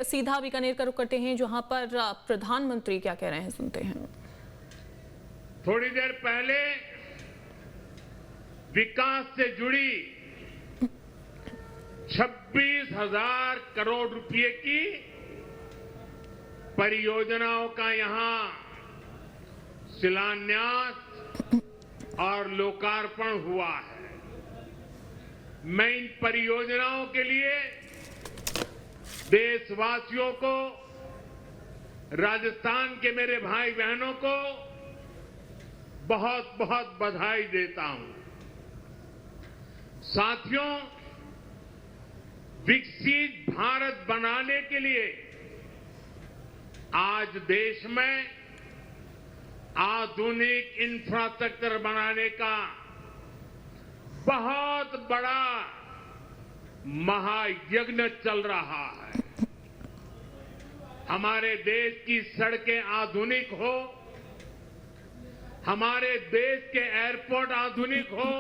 सीधा बीकानेर का रुख करते हैं, जहां पर प्रधानमंत्री क्या कह रहे हैं, सुनते हैं। थोड़ी देर पहले विकास से जुड़ी 26,000 करोड़ रुपए की परियोजनाओं का यहां शिलान्यास और लोकार्पण हुआ है। मैं इन परियोजनाओं के लिए देशवासियों को, राजस्थान के मेरे भाई बहनों को बहुत बहुत बधाई देता हूं। साथियों, विकसित भारत बनाने के लिए आज देश में आधुनिक इंफ्रास्ट्रक्चर बनाने का बहुत बड़ा महायज्ञ चल रहा है। हमारे देश की सड़कें आधुनिक हो, हमारे देश के एयरपोर्ट आधुनिक हो,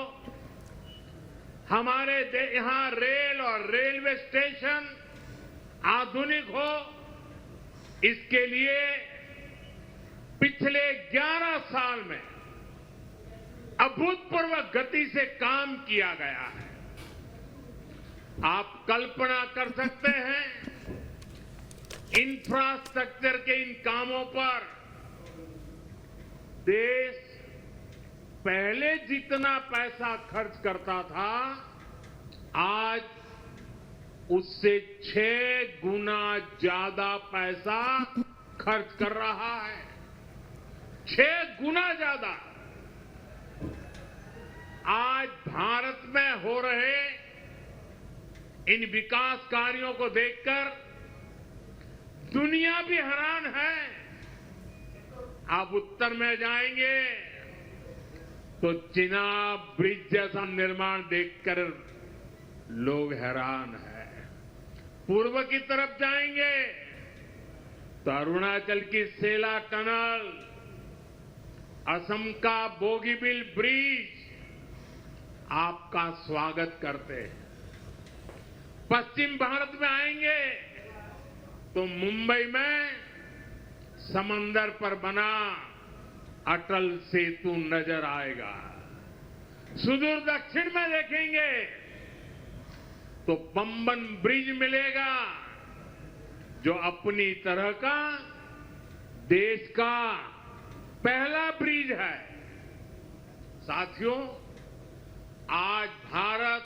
हमारे यहां रेल और रेलवे स्टेशन आधुनिक हो, इसके लिए पिछले 11 साल में अभूतपूर्व गति से काम किया गया है। आप कल्पना कर सकते हैं, इंफ्रास्ट्रक्चर के इन कामों पर देश पहले जितना पैसा खर्च करता था, आज उससे 6 गुना ज्यादा पैसा खर्च कर रहा है। 6 गुना ज्यादा। आज भारत में हो रहे इन विकास कार्यों को देखकर दुनिया भी हैरान है। आप उत्तर में जाएंगे तो चिनाब ब्रिज जैसा निर्माण देखकर लोग हैरान हैं। पूर्व की तरफ जाएंगे तो अरुणाचल की सेला टनल, असम का बोगीबिल ब्रिज आपका स्वागत करते हैं। पश्चिम भारत में आएंगे तो मुंबई में समंदर पर बना अटल सेतु नजर आएगा। सुदूर दक्षिण में देखेंगे तो पंबन ब्रिज मिलेगा, जो अपनी तरह का देश का पहला ब्रिज है। साथियों, आज भारत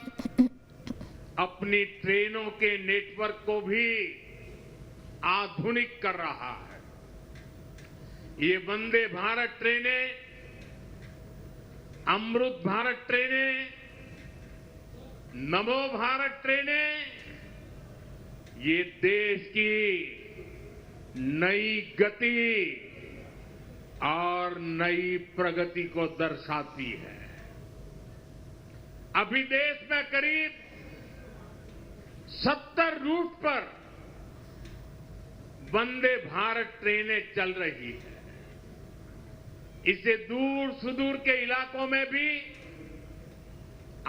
अपनी ट्रेनों के नेटवर्क को भी आधुनिक कर रहा है। ये वंदे भारत ट्रेनें, अमृत भारत ट्रेनें, नमो भारत ट्रेनें, ये देश की नई गति और नई प्रगति को दर्शाती है। अभी देश में करीब 70 रूट पर वंदे भारत ट्रेनें चल रही है। इससे दूर सुदूर के इलाकों में भी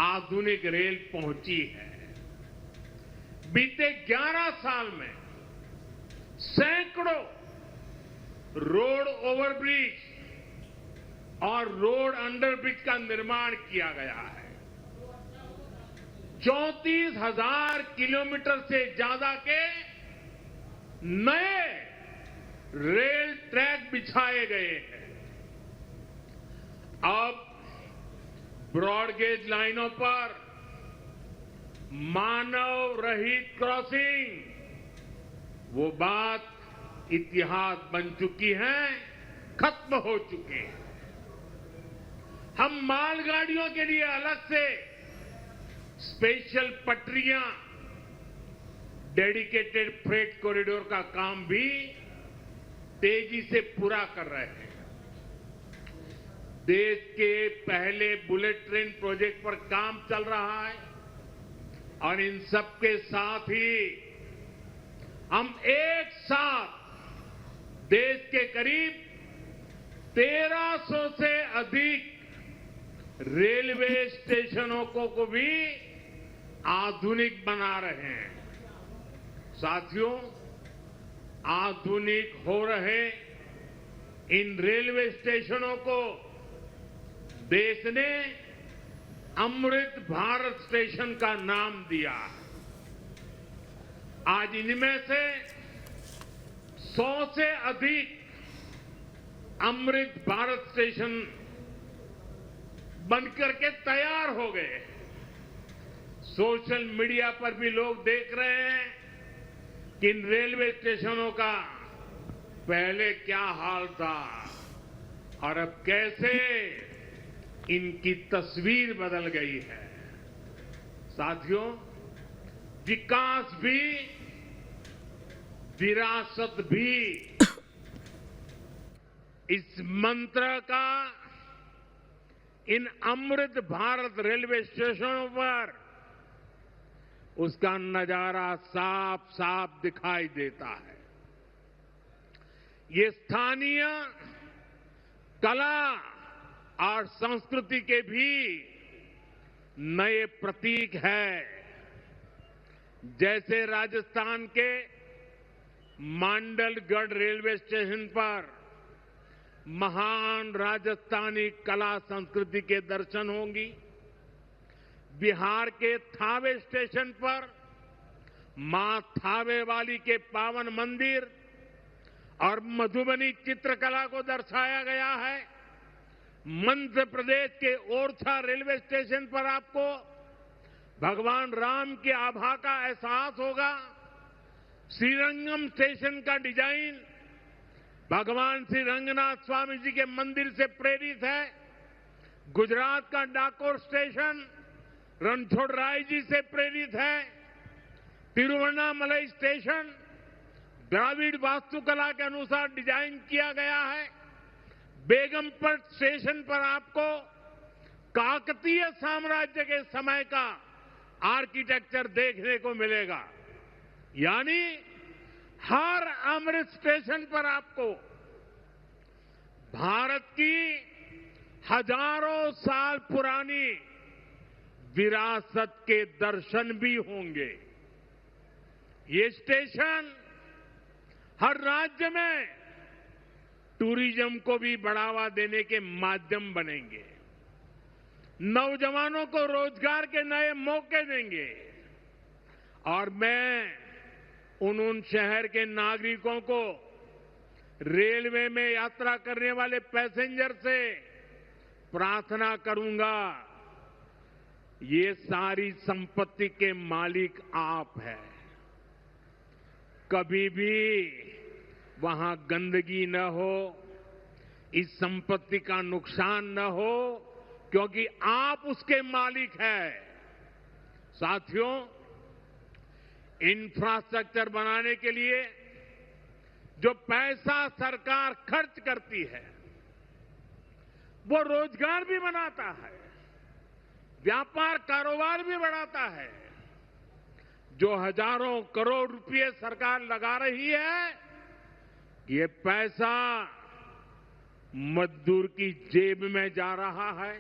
आधुनिक रेल पहुंची है। बीते 11 साल में सैकड़ों रोड ओवरब्रिज और रोड अंडरब्रिज का निर्माण किया गया है। 34,000 किलोमीटर से ज्यादा के नए रेल ट्रैक बिछाए गए हैं। अब ब्रॉडगेज लाइनों पर मानव रहित क्रॉसिंग, वो बात इतिहास बन चुकी है, खत्म हो चुकी है। हम मालगाड़ियों के लिए अलग से स्पेशल पटरियां, डेडिकेटेड फ्रेट कॉरिडोर का काम भी तेजी से पूरा कर रहे हैं। देश के पहले बुलेट ट्रेन प्रोजेक्ट पर काम चल रहा है और इन सब के साथ ही हम एक साथ देश के करीब 1300 से अधिक रेलवे स्टेशनों को भी आधुनिक बना रहे हैं। साथियों, आधुनिक हो रहे इन रेलवे स्टेशनों को देश ने अमृत भारत स्टेशन का नाम दिया। आज इनमें से 100 से अधिक अमृत भारत स्टेशन बनकर के तैयार हो गए। सोशल मीडिया पर भी लोग देख रहे हैं कि इन रेलवे स्टेशनों का पहले क्या हाल था और अब कैसे इनकी तस्वीर बदल गई है। साथियों, विकास भी विरासत भी, इस मंत्र का इन अमृत भारत रेलवे स्टेशनों पर उसका नजारा साफ साफ दिखाई देता है। ये स्थानीय कला और संस्कृति के भी नए प्रतीक है। जैसे राजस्थान के मांडलगढ़ रेलवे स्टेशन पर महान राजस्थानी कला संस्कृति के दर्शन होंगी। बिहार के थावे स्टेशन पर मां थावे वाली के पावन मंदिर और मधुबनी चित्रकला को दर्शाया गया है। मध्य प्रदेश के ओरछा रेलवे स्टेशन पर आपको भगवान राम की आभा का एहसास होगा। श्रीरंगम स्टेशन का डिजाइन भगवान श्री रंगनाथ स्वामी जी के मंदिर से प्रेरित है। गुजरात का डाकोर स्टेशन रणछोड़राय जी से प्रेरित है। तिरुवन्नामलई स्टेशन द्राविड़ वास्तुकला के अनुसार डिजाइन किया गया है। बेगमपट स्टेशन पर आपको काकतीय साम्राज्य के समय का आर्किटेक्चर देखने को मिलेगा। यानी हर अमृत स्टेशन पर आपको भारत की हजारों साल पुरानी विरासत के दर्शन भी होंगे। ये स्टेशन हर राज्य में टूरिज्म को भी बढ़ावा देने के माध्यम बनेंगे, नौजवानों को रोजगार के नए मौके देंगे और मैं उन शहर के नागरिकों को रेलवे में यात्रा करने वाले पैसेंजर से प्रार्थना करूंगा, ये सारी संपत्ति के मालिक आप हैं। कभी भी वहां गंदगी न हो, इस संपत्ति का नुकसान न हो, क्योंकि आप उसके मालिक हैं। साथियों, इंफ्रास्ट्रक्चर बनाने के लिए जो पैसा सरकार खर्च करती है वो रोजगार भी बनाता है, व्यापार कारोबार भी बढ़ाता है। जो हजारों करोड़ रुपए सरकार लगा रही है, ये पैसा मजदूर की जेब में जा रहा है।